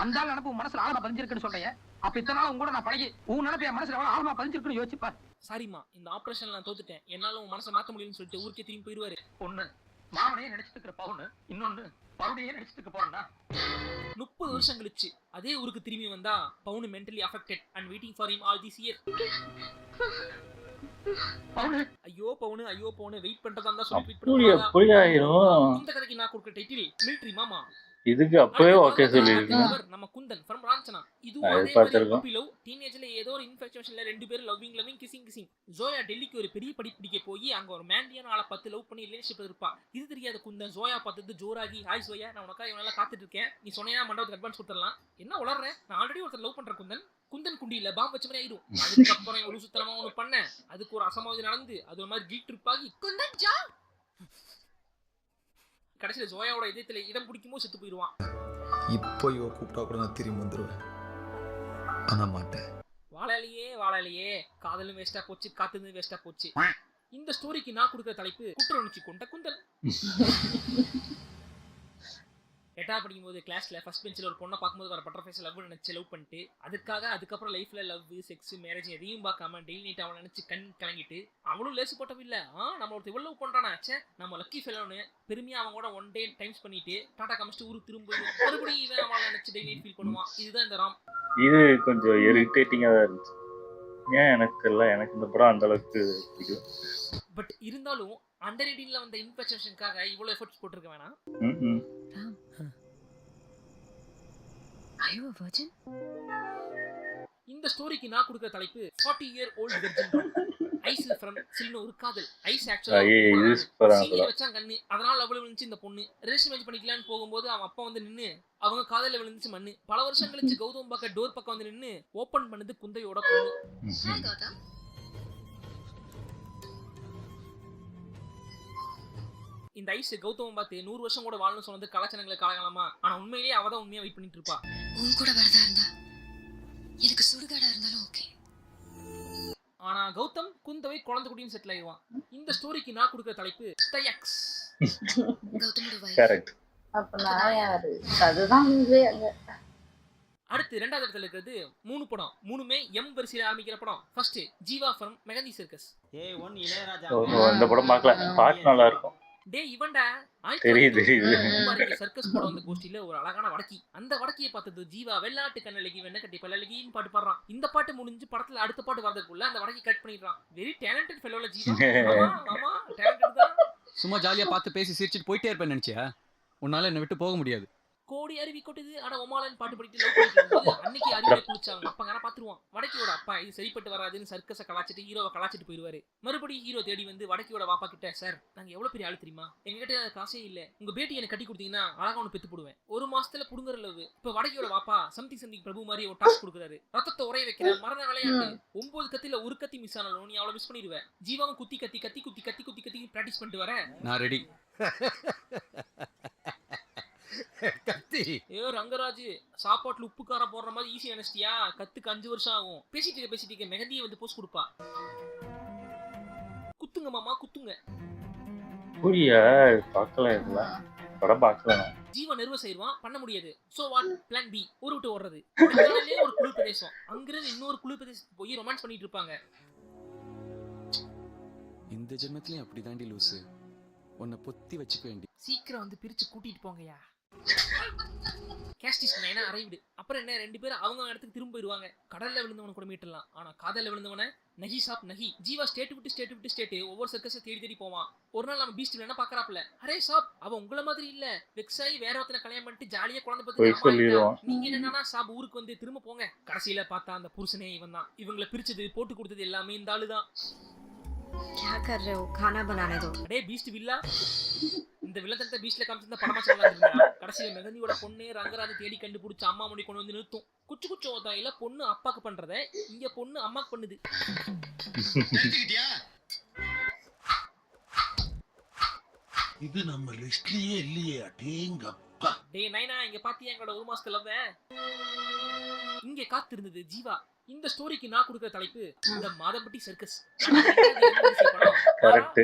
அந்த நினைப்பு மனசுல ஆழமா பதிஞ்சிருக்குன்னு சொல்றீங்க. அப்ப இத்தனை நாள் உங்க கூட நான் பழகி உன் நினைப்பு என் மனசுல எவ்வளவு ஆழமா பதிஞ்சிருக்குன்னு யோசிப்பா. சாரிமா, இந்த ஆபரேஷன்ல நான் தோத்துட்டேன், என்னால உன் மனசை மாத்த முடியும்னு சொல்லிட்டு ஊருக்கே திரும்பி போயிருவாரு. ஒண்ணு மாமனையே நினைச்சிட்டு இருக்கிற பவுனு, இன்னொன்னு பவுனையே நினைச்சிட்டு போறேன்னா. 30 வருஷம் கழிச்சு அதே ஊருக்கு திரும்பி வந்தா பவுன் mentally affected and waiting for him all this year. ஐயோ பவுனு வெயிட் பண்றதா இருந்தா சொல்லி இந்த கதைக்கு நான் கொடுக்கிற டைட்டில் மிலிட்டரி மாமா. இதுக்கு அப்பவே ஓகே சொல்லிருக்கீங்க. நம்ம குந்தன் ஃப்ரம் ராஞ்சனா. இதுவும் அதே மாதிரி பப்பி லவ். டீனேஜ்ல ஏதோ ஒரு இன்ஃபெக்ஷன்ல ரெண்டு பேரும் லவ்விங் கிசிங். ஜோயா டெல்லிக்கு ஒரு பெரிய படி பிடிக்க போய் அங்க ஒரு மேண்டியான ஆளை பார்த்து லவ் பண்ணி ரிலேஷன்ஷிப்ல இருப்பா. இது தெரியாத குந்தன் ஜோயா பார்த்தது ஜோராகி, ஹாய் ஜோயா நான் உனக்கா இவனால காத்துட்டு இருக்கேன், நீ சொன்னேன்னா மண்டபத்துக்கு அட்வான்ஸ் கொடுத்துடலாம். என்ன உளறேன், நான் ஆல்ரெடி ஒருத்தர் லவ் பண்றேன் குந்தன் குண்டியில பாம்பு வச்ச மாதிரி ஆயிடும். அதுக்கப்புறம் ஒரு சுத்தரமா ஒண்ணு பண்ணேன், அதுக்கு ஒரு அசம்பாவிதம் நடந்து அது ஒரு மாதிரி கில்ட் ட்ரிப் ஆகி குந்தன் ஜா கடைசியில ஜோயாவோட இதயத்துல இடம் பிடிக்கும்போது செத்து போயிடுவான். இப்போ இவ கூப்பிட்டா கூட நான் திரும்பி வந்துடுவேன், ஆனா மாட்டேன். வாழலையே காதலும் வேஸ்டா போச்சு, காத்துன்னு வேஸ்டா போச்சு. இந்த ஸ்டோரிக்கு நான் கொடுக்குற தலைப்பு குற்ற உணர்ச்சி கொண்ட குந்தன். 8th படிக்கும்போது கிளாஸ்ல ஃபர்ஸ்ட் பெஞ்சில் ஒரு பொண்ணை பார்க்கும்போது வர பட்டர்ஃப்ளைஸ் லவ் நினைச்சு லவ் பண்ணிட்டு அதுக்கப்புறம் லைஃப்ல லவ் செக்ஸ் மேரேஜ் எதையும் பார்க்காம டெய்லி நைட் அவனை நினைச்சு கண் கலங்கிட்டு அவளும் லேசு போட்டவில்லை. நம்ம ஒருத்தர் இவ்வளவு பண்றானாச்சே நம்ம லக்கி ஃபெலோன்னு பெருமையா அவங்க கூட ஒன் டே டைம்ஸ் பண்ணிட்டு டாடா காமிச்சிட்டு ஊருக்கு திரும்ப மறுபடியும் இவன் அவளை நினைச்சு டெய்லி ஃபீல் பண்ணுவான். இதுதான் இந்த ராம். இது கொஞ்சம் இரிட்டேட்டிங்கா தான் இருந்துச்சு. ஏன் எனக்கு தெரியல, எனக்கு இந்த படம் அந்த அளவுக்கு பிடிக்கும். பட் இருந்தாலும் அண்டர் 18ல வந்த இன்ஃபெக்ஷனுக்காக இவ்வளவு எஃபர்ட்ஸ் போட்டுருக்க வேணாம். Are you a virgin? இந்த ஸ்டோரிக்கு நான் கொடுக்கிற தலைப்பு 40 year old virgin. Ice from Sillunu Oru Kaadhal. Ice ஆக்சுவலா வச்சா கண்ணு, அதனால அவளை விழுந்துச்சு இந்த பொண்ணு. ரிலேஷன் மேரேஜ் பண்ணிக்கலான்னு போகும்போது அவன் அப்பா வந்து நின்று அவங்க காதல விழுந்துச்சு மண்ணு. பல வருஷம் கழிச்சு கௌதம் பக்கம் டோர் பக்கம் வந்து நின்று ஓபன் பண்ணது குந்தையோட பொண்ணு. இந்த ஐஸ் கௌதம் பார்த்து 100 வருஷம் கூட வாழணும்னு சொன்னது கலாச்சாரங்களை காலகாலமா. ஆனா உண்மையிலேயே அவதான் உண்மையா வெயிட் பண்ணிட்டு இருப்பா. உன் கூட வரதா இருந்தா எனக்கு சுடுகாடா இருந்தாலும் ஓகே. ஆனா கௌதம் குந்தவை குழந்தை குட்டின்னு செட்டில் ஆயிடுவான். இந்த ஸ்டோரிக்கு நான் கொடுக்கிற தலைப்பு தயக்ஸ். கௌதமோட வைஃப். கரெக்ட். அப்ப நான் யாரு? அதுதான் அங்க. அடுத்து 2வது இடத்துல இருக்கிறது 3 படம். 3மே எம் வரிசையில ஆரம்பிக்கிற படம். First Jeeva from mehndi circus. அந்த படம் பார்க்கல, பாட்டு நல்லா இருக்கும். டேய் இவன்டா தெரியுது சர்க்கஸ் படம் அந்த கோஷ்டில ஒரு அழகான வடக்கி. அந்த வடக்கியை பார்த்தது ஜீவா வெள்ளாட்டு கண்ணழகி வெண்ண கட்டி பல்லழகின்னு பாட்டு பாடுறான். இந்த பாட்டு முடிஞ்சு படத்துல அடுத்த பாட்டு வரதுக்குள்ள அந்த வடக்கி கட் பண்ணிடுறான். வெரி டேலண்டட் ஃபெலோல ஜீவா. ஆமா டேலண்டட் தான். சும்மா ஜாலியா பார்த்து பேசி சிரிச்சிட்டு போயிட்டே இருப்பேன் நினைச்சியா? உன்னால என்ன விட்டு போக முடியாது. கோடி அருவி கொட்டுது ஆனா ஒமாலன் பாட்டு படிட்டு லவ் பண்ணிட்டு அன்னைக்கு அருவியை குளிச்சாங்க. அப்ப பாத்துருவான் வடக்கியோட அப்பா இது சரிப்பட்டு வராதுன்னு சர்க்கஸை கலாச்சிட்டு ஹீரோவை கலாச்சிட்டு போயிருவாரு. மறுபடியும் ஹீரோ தேடி வந்து வடக்கியோட வாப்பா கிட்ட, சார் நாங்க எவ்வளவு பெரிய ஆளு தெரியுமா, எங்ககிட்ட காசே இல்ல, உங்க பேட்டி எனக்கு கட்டி கொடுத்தீங்கன்னா அழகா ஒன்று பெத்து போடுவேன். 1 மாசத்துல புடுங்குற லவ். இப்ப வடக்கியோட வாப்பா சம்திங் பிரபு மாதிரி ஒரு டாஸ்க் கொடுக்குறாரு. ரத்தத்தை உரைய வைக்கிற மரண விளையாட்டு. 9 கத்தில ஒரு கத்தி மிஸ் ஆனாலும் நீ அவ்வளவு மிஸ் பண்ணிடுவேன். ஜீவாவும் குத்தி பிராக்டிஸ் பண்ணிட்டு வரேன். நான் ரெடி. ஏ ரங்கராஜ், சாப்பாட்டுல உப்பு காரம் போடுற மாதிரி ஈஸி நினைச்சிட்டியா? கத்துக்கு 5 வருஷம் ஆகும். பேசிட்டு மெகந்தியை வந்து போஸ்ட் கொடுப்பா. குத்துங்க மாமா குத்துங்க. புரியா பார்க்கல, இதெல்லாம் படம் பார்க்கல. ஜீவா நர்வஸ் ஆயிடுவான், பண்ண முடியாது. சோ வாட், பிளான் பி, ஊரு விட்டு ஓடுறது. ஒரு குளிர் பிரதேசம், அங்கிருந்து இன்னொரு குளிர் பிரதேசத்துக்கு போய் ரொமான்ஸ் பண்ணிட்டு இருப்பாங்க. இந்த ஜென்மத்திலயும் அப்படிதாண்டி லூசு, உன்னை பொத்தி வச்சுக்க வேண்டி. சீக்கிரம் வந்து பிரிச்சு கூட்டிட்டு போங்கயா. கேஸ்டிஸ் நைனா அரைவிடு. அப்புறம் என்ன 2 பேரும் அவங்க இடத்துக்கு திரும்ப போயிடுவாங்க. கடல்ல விழுந்தவன கூட மீட்டலாம். ஆனா காதல்ல விழுந்தவன நஹி சாப் நஹி. ஜீவா ஸ்டேட் விட்டு ஒவ்வொரு சர்க்கஸை தேடி போவான். ஒரு நாள் நம்ம பீஸ்ட் என்ன பாக்குறாப்ல, அரே சாப் அவன் உங்களை மாதிரி இல்ல, வெக்ஸாயி வேற ஒருத்தனை கல்யாணம் பண்ணிட்டு ஜாலியா குழந்தை பத்தி நீங்க என்னன்னா சாப் ஊருக்கு வந்து திரும்ப போங்க. கடைசியில பார்த்தா அந்த புருஷனே இவன் தான். இவங்களை பிரிச்சது போட்டு கொடுத்தது எல்லாமே இந்த ஆளுதான். क्या कर रहे हो? खाना बनाने दो. அடே பீஸ்ட் வில்லா, இந்த வில்லத்தனத்தை பீஸ்ட்ல காமிச்சிருந்தா படமா சொல்லலாம். கடைசியில மெகந்தியோட பொண்ணு ரங்கராஜை தேடி கண்டுபிடிச்சு அம்மா முடி கொண்டு வந்து நிறுத்தும். குச்சு குச்சு ஓதாயில பொண்ணு அப்பாக்கு பண்றத இங்க பொண்ணு அம்மாக்கு பண்ணுது. இது நம்ம லிஸ்ட்லயே இல்லையே. அடேங்கப்பா. டேய் நைனா, இங்க பாத்தியா எங்களோட 1 மாசத்துல லவ்? இங்க காத்திருந்தது ஜீவா. இந்த ஸ்டோரிக்கு நான் கொடுக்கிற தலைப்பு இந்த மாதம்பட்டி சர்க்கஸ்.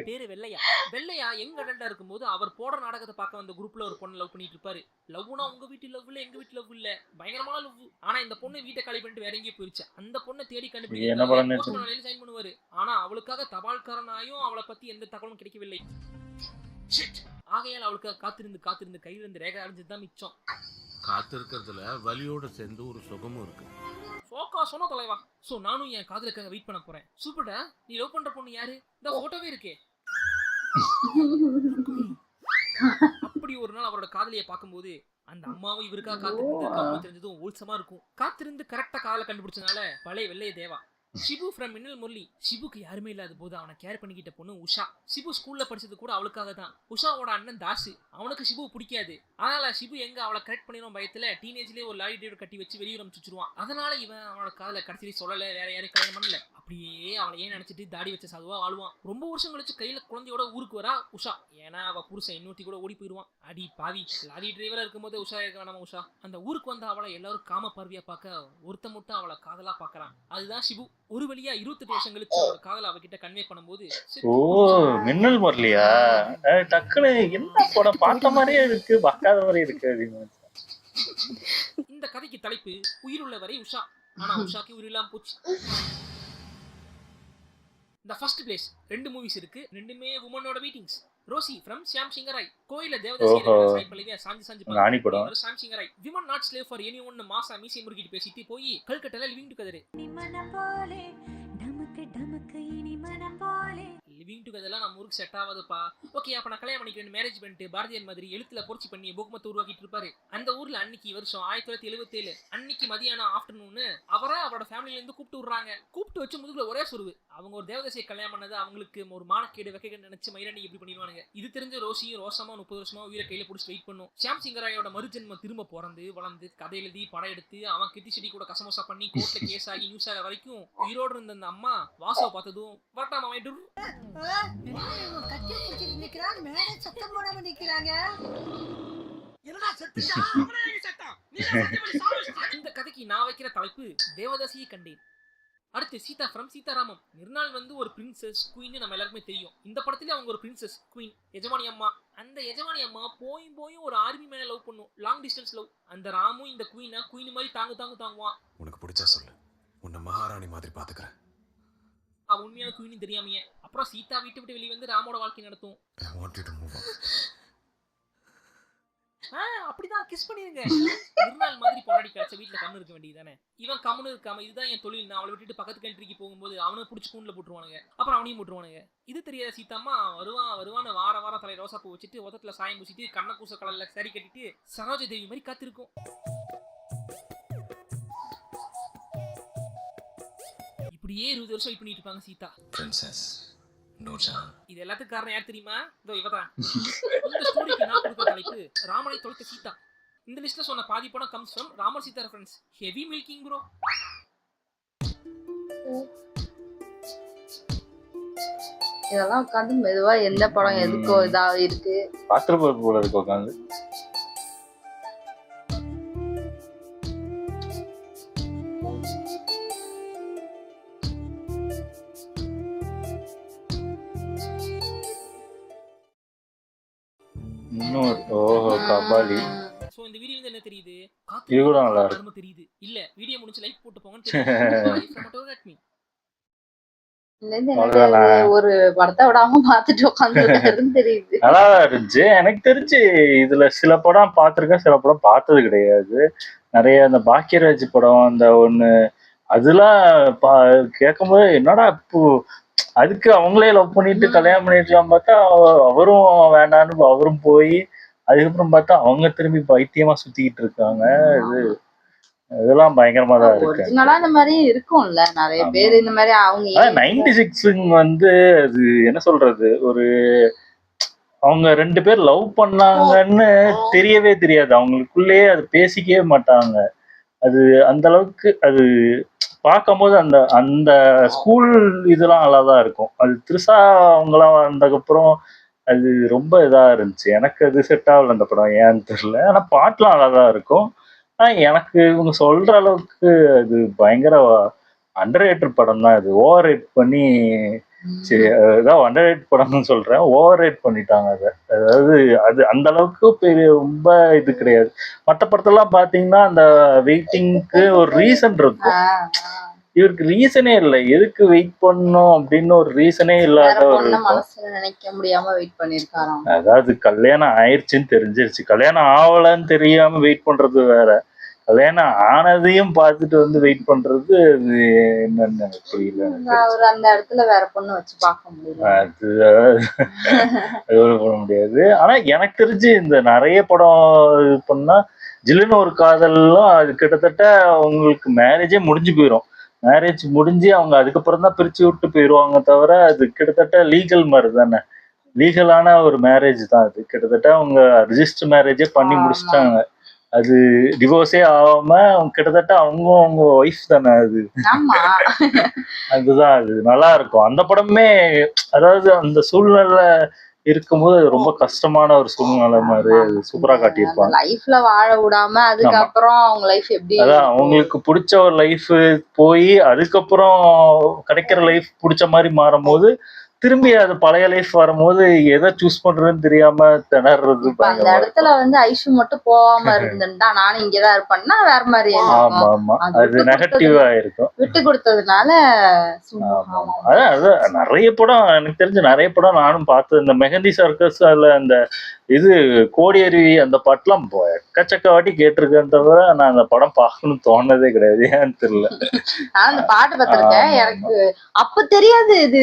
பேரு வெள்ளையா. வெள்ளையா எங்க அடண்டா இருக்கும்போது அவர் போடுற நாடகத்தை பார்க்க வந்த குரூப்ல ஒரு பொண்ணு லவ் பண்ணிட்டு இருப்பாரு. லவ்னா உங்க வீட்டு லவ் இல்ல, எங்க வீட்டு லவ் இல்ல, பயங்கரமான லவ். ஆனா இந்த பொண்ணு வீட்டை காலி பண்ணிட்டு வேற எங்கேயும் போயிருச்சு. அந்த பொண்ணை தேடி கண்டுபிடிச்சு சைன் பண்ணுவாரு. ஆனா அவளுக்காக தபால்காரனாயும் அவளை பத்தி எந்த தகவலும் கிடைக்கவில்லை. ஆகையால் அவளுக்காக காத்திருந்து கையில இருந்து ரேகை அடைஞ்சதுதான் மிச்சம். காத்திருக்கிறதுல வலியோட சேர்ந்து ஒரு சுகமும் இருக்கு. சோக்கா சொன்ன தலைவா. சோ நானும் என் காதலுக்காக வெயிட் பண்ண போறேன். சூப்பர்டா, நீ லவ் பண்ற பொண்ணு யாரு? இந்த போட்டோவே இருக்கே. அப்படி ஒரு நாள் அவரோட காதலியை பார்க்கும்போது அந்த அம்மாவும் இவருக்காக காத்திருந்து தெரிஞ்சதும் ஓல்சமா இருக்கும். காத்திருந்து கரெக்டா காதலை கண்டுபிடிச்சனால பழைய வெள்ளைய தேவா. ஷிபு ஃப்ரம் மின்னல் முரளி. ஷிபுக்கு யாருமே இல்லாத போது அவனை கேர் பண்ணிக்கிட்ட பொண்ணு உஷா. ஷிபு ஸ்கூல்ல படிச்சது கூட அவளுக்காக தான். உஷாவோட அண்ணன் தாசு. அவனுக்கு ஷிபு பிடிக்காது. அதனால ஷிபு எங்க அவளை கரெக்ட் பண்ணிடும் பயத்துல டீனேஜ்லயே ஒரு லாரி டிரைவர் கட்டி வச்சு வெளியே அனுப்பிச்சுருவான். அதனால இவன் அவனோட காதலை கடைசி சொல்லல, வேற யாரையும் கல்யாணம் பண்ணல. அப்படியே அவளை ஏன் நினைச்சிட்டு தாடி வச்ச சாதுவா வாழ்வான். ரொம்ப வருஷம் கழிச்சு கையில குழந்தையோட ஊருக்கு வரா உஷா. ஏன்னா அவ புருஷன் இன்னொருத்தி கூட ஓடி போயிடுவான். அடி பாவி, லாரி டிரைவரா இருக்கும்போது உஷா இருக்க வேணாமா உஷா? அந்த ஊருக்கு வந்து அவளை எல்லாரும் காம பார்வையா பார்க்க ஒருத்த மட்டும் அவளை காதலா பாக்குறான். அதுதான் ஷிபு. ஒரு வழியா 28 வருஷம் கழிச்சு அவரோட காதலை அவகிட்ட கன்வே பண்ணும்போது மின்னல் முரளியா டக்குனு என்ன படம் பார்த்த மாதிரியே இருக்கு, பார்க்காத மாதிரியே இருக்கு. இந்த கதைக்கு தலைப்பு உயிருள்ள வரை உஷா. ஆனா உஷாக்கு உயிர் இல்லாம போச்சு. இந்த ஃபர்ஸ்ட் பிளேஸ் 2 மூவிஸ் இருக்கு. ரெண்டுமே உமனோட மீட்டிங்ஸ். ரோசி ஃப்ரம் ஷாம் சிங்கராய். கோயில தேவதாசி பல்லவியா சாஞ்சி படம் Shyam Singha Roy. Women not slave for anyone மாசா மீசி முறுக்கிட்டு பேசிட்டு போய் கல்கட்டால லிவிங் டுகெதர். லிவிங் டுகெதர்லாம் நம்ம ஊருக்கு செட் ஆகாதுப்பா. ஓகே, அப்ப நான் கல்யாணம் பண்ணிக்கிறேன் மேரேஜ் பண்ணிட்டு பாரதியன் மாதிரி எழுத்துல பொறிச்சு பண்ணி புக்மத்தை உருவாக்கிட்டு இருப்பாரு. அந்த ஊர்ல அன்னைக்கு வருஷம் 1977 அன்னைக்கு மதியானம் ஆஃப்டர்நூன் அவரோட ஃபேமிலில இருந்து கூப்பிட்டு விடுறாங்க. கூப்பிட்டு வச்சு முதுகுல ஒரே சொருவு. அவங்க ஒரு தேவதாசியை கல்யாணம் பண்ணது அவங்களுக்கு ஒரு மானக்கேடு வைக்க நினைச்சு மயிராண்டி எப்படி பண்ணிடுவாங்க. இது தெரிஞ்ச ரோசியும் ரோசமா 30 வருஷமா உயிரை கையில பிடிச்சி வெயிட் பண்ணும். ஷாம் சிங்கராயோட மறுஜென்ம திரும்ப பிறந்து வளர்ந்து கதை எழுதி படம் எடுத்து அவன் கிட்டி செடி கூட கசமோசா பண்ணி கோர்ட்ல கேஸ் ஆகி நியூஸ் ஆக வரைக்கும் உயிரோடு இருந்த அந்த அம்மா வாசவை பார்த்ததும் வரட்டாமா இந்த கதைக்கு நான் வைக்கிற தலைப்பு தேவதாசியை கண்டேன். அடுத்து சீதா ஃப்ரம் சீதாராமம். நிர்னால் வந்து ஒரு பிரின்சஸ் குயின் நம்ம எல்லாருக்குமே தெரியும். இந்த படத்துல அவங்க ஒரு பிரின்சஸ் குயின் எஜமானி அம்மா. அந்த எஜமானி அம்மா போயும் ஒரு ஆர்மி மேல லவ் பண்ணும், லாங் டிஸ்டன்ஸ் லவ். அந்த ராமும் இந்த குயின் மாதிரி தாங்குவான். உனக்கு பிடிச்சா சொல்லு, உன்னை மகாராணி மாதிரி பாத்துக்கிறேன். அவன் உண்மையான குயின் தெரியாமையே. அப்புறம் சீதா வீட்டு விட்டு வெளியே வந்து ராமோட வாழ்க்கை நடத்தும். அப்படிதான் கிஸ் பண்ணிருங்க. நிர்மல் மாதிரி பொண்டாடி கிடைச்ச வீட்டுல கண்ணு இருக்க வேண்டியதானே. இவன் கம்முன்னு இருக்காம இதுதான் என் தொழில், நான் அவளை விட்டுட்டு பக்கத்து கண்ட்ரிக்கு போகும்போது அவனை பிடிச்சி கூண்டுல போட்டுருவானுங்க. அப்புறம் அவனையும் போட்டுருவானுங்க. இது தெரியாத சீதாம்மா வருவான்னு வார தலை ரோசா பூ வச்சுட்டு உதத்துல சாயம் பூசிட்டு கண்ண கூச கலர்ல சரி கட்டிட்டு சரோஜ தேவி மாதிரி காத்திருக்கும். இப்படியே 20 வருஷம் வெயிட் பண்ணிட்டு இருப்பாங்க சீதா. இது எல்லாத்துக்கும் காரணம் யார் தெரியுமா? இதோ இவதான். இந்த ஸ்டோரிக்கு நான் கொடுக்கிற தலைப்பு ராமனை தொலைத்த சீதா. இந்த லிஸ்ட்ல சொன்ன பாதி படம் comes from Ramar Sita reference. Heavy milking bro. இதெல்லாம் உட்காந்து மெதுவா எந்த படம் எதுக்கோ இதா இருக்கு பாத்திரப்பருப்பு போல இருக்கு உட்காந்து. கபாலி. சோ இந்த வீடியோல என்ன தெரியுது? இது கூட நல்லா இருக்கு தெரியுது இல்ல? வீடியோ முடிஞ்சு லைக் போட்டு போங்கன்னு தெரியுது. ஒரு படத்தை விடாம பாத்துட்டு உட்காந்துருக்காருன்னு தெரியுது. நல்லா இருந்துச்சு. எனக்கு தெரிஞ்சு இதுல சில படம் பார்த்திருக்கேன், சில படம் பார்த்தது கிடையாது. நிறைய அந்த பாக்கியராஜ் படம் அந்த ஒண்ணு அதெல்லாம் கேட்கும்போது என்னடா இப்போ அதுக்கு அவங்களே லவ் பண்ணிட்டு கல்யாணம் பண்ணிட்டுலாம் பார்த்தா அவரும் வேண்டான்னு அவரும் போய் அதுக்கப்புறம் பார்த்தா அவங்க திரும்பி பைத்தியமா சுத்திக்கிட்டு இருக்காங்க. இதெல்லாம் பயங்கரமா தான் இருக்கு. ஒரிஜினலா இந்த மாதிரி இருக்கும்ல நிறைய பேர் இந்த மாதிரி அவங்க 96 வந்து அது என்ன சொல்றது, ஒரு அவங்க 2 பேர் லவ் பண்ணாங்கன்னு தெரியவே தெரியாது. அவங்களுக்குள்ளேயே அது பேசிக்கவே மாட்டாங்க. அது அந்த அளவுக்கு அது பார்க்கும்போது அந்த அந்த ஸ்கூல் இதெல்லாம் நல்லா தான் இருக்கும். அது திருசா அவங்களாம் வந்ததுக்கப்புறம் அது ரொம்ப இதா இருந்துச்சு. எனக்கு அது செட் ஆகல அந்த படம், ஏன்னு தெரியல. ஆனா பாட்டுலாம் நல்லா தான் இருக்கும். எனக்கு இவங்க சொல்ற அளவுக்கு அது பயங்கர அண்டர் ரேட்டட் படம் தான். அது ஓவர் ரேட் பண்ணி சரி அதான் அண்டர் ரேட் படம்னு சொல்றேன், ஓவர் ரேட் பண்ணிட்டாங்க அதை. அதாவது அது அந்த அளவுக்கு பெரிய ரொம்ப இது கிடையாது. மற்ற படத்தெல்லாம் பாத்தீங்கன்னா அந்த வெயிட்டிங்க்கு ஒரு ரீசன் இருக்கும். இவருக்கு ரீசனே இல்லை, எதுக்கு வெயிட் பண்ணும் அப்படின்னு ஒரு ரீசனே இல்லாத ஒரு நினைக்க முடியாம வெயிட் பண்ணிருக்காராம். அதாவது கல்யாணம் ஆயிடுச்சுன்னு தெரிஞ்சிருச்சு, கல்யாணம் ஆவலன்னு தெரியாம வெயிட் பண்றது வேற, கல்யாணம் ஆனதையும் பார்த்துட்டு வந்து வெயிட் பண்றது அது என்னன்னு எனக்கு புரியல. அவர் அந்த இடத்துல வேற பொண்ணு வச்சு பார்க்க முடியல, அது பண்ண முடியாது. ஆனா எனக்கு தெரிஞ்சு இந்த நிறைய படம் இது பண்ணா ஜில்லுன்னு ஒரு காதல்லாம் அது கிட்டத்தட்ட அவங்களுக்கு மேரேஜே முடிஞ்சு போயிடும். மேரேஜ் முடிஞ்சு அவங்க அதுக்கப்புறம் தான் பிரிச்சு விட்டு போயிடுவாங்க தவிர அது கிட்டத்தட்ட லீகல் மாதிரி தானே, லீகலான ஒரு மேரேஜ் தான் அது. கிட்டத்தட்ட அவங்க ரிஜிஸ்டர் மேரேஜே பண்ணி முடிச்சிட்டாங்க. அது டிவோர்ஸே ஆகாம அவங்க கிட்டத்தட்ட அவங்க ஒய்ஃப் தானே அது. அதுதான் அது நல்லா இருக்கும் அந்த படமே. அதாவது அந்த சூழ்நிலை இருக்கும்போது அது ரொம்ப கஷ்டமான ஒரு சூழ்நிலை மாதிரி அது சூப்பரா காட்டியிருப்பாங்க. லைஃப்ல வாழ விடாம அதுக்கப்புறம் அவங்க லைஃப் எப்படி, அதான் அவங்களுக்கு பிடிச்ச ஒரு லைஃப் போய் அதுக்கப்புறம் கிடைக்கிற லைஃப் பிடிச்ச மாதிரி மாறும் போது திரும்பி அது பழைய லைஃப் வரும்போது எதை சூஸ் பண்றதுன்னு தெரியாம திணறது. அந்த இடத்துல வந்து ஐஷு மட்டும் போகாம இருந்துட்டா நானும் இங்கதான் இருப்பேன்னா வேற மாதிரி. ஆமா ஆமா, அது நெகட்டிவா இருக்கும். விட்டு கொடுத்ததுனால அதான் அதான் நிறைய படம் எனக்கு தெரிஞ்ச நிறைய படம் நானும் பார்த்தது. இந்த மெஹந்தி சர்க்கஸ் அதுல அந்த இது கோடி அருவி அந்த பாட்டுலாம் எக்கச்சக்க வாட்டி கேட்டிருக்கேன் தவிர நான் அந்த படம் பார்க்கணும்னு தோணுனதே கிடையாது, ஏன்னு தெரியல. நான் அந்த பாட்டு பார்த்திருக்கேன், எனக்கு அப்ப தெரியாது இது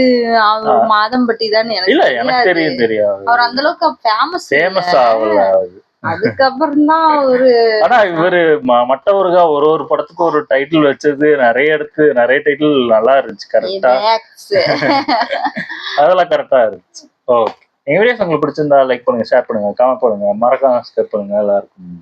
மாதம்பட்டி தான். இல்ல எனக்கு தெரியாது, அவர் அந்த அளவுக்கு ஃபேமஸ் ஆகல. அதுக்கப்புறம் தான் ஒரு ஆனா இவரு மற்றவருக்கா ஒரு படத்துக்கு ஒரு டைட்டில் வச்சது நிறைய நிறைய டைட்டில் நல்லா இருந்துச்சு. கரெக்டா அதெல்லாம் கரெக்டா இருந்துச்சு. ஓகே, எங்க வீடியோஸ் உங்களுக்கு பிடிச்சிருந்தா லைக் பண்ணுங்க, ஷேர் பண்ணுங்க, கமெண்ட் பண்ணுங்க, மறக்காம சப்ஸ்கிரைப் பண்ணுங்க. எல்லாருக்கும்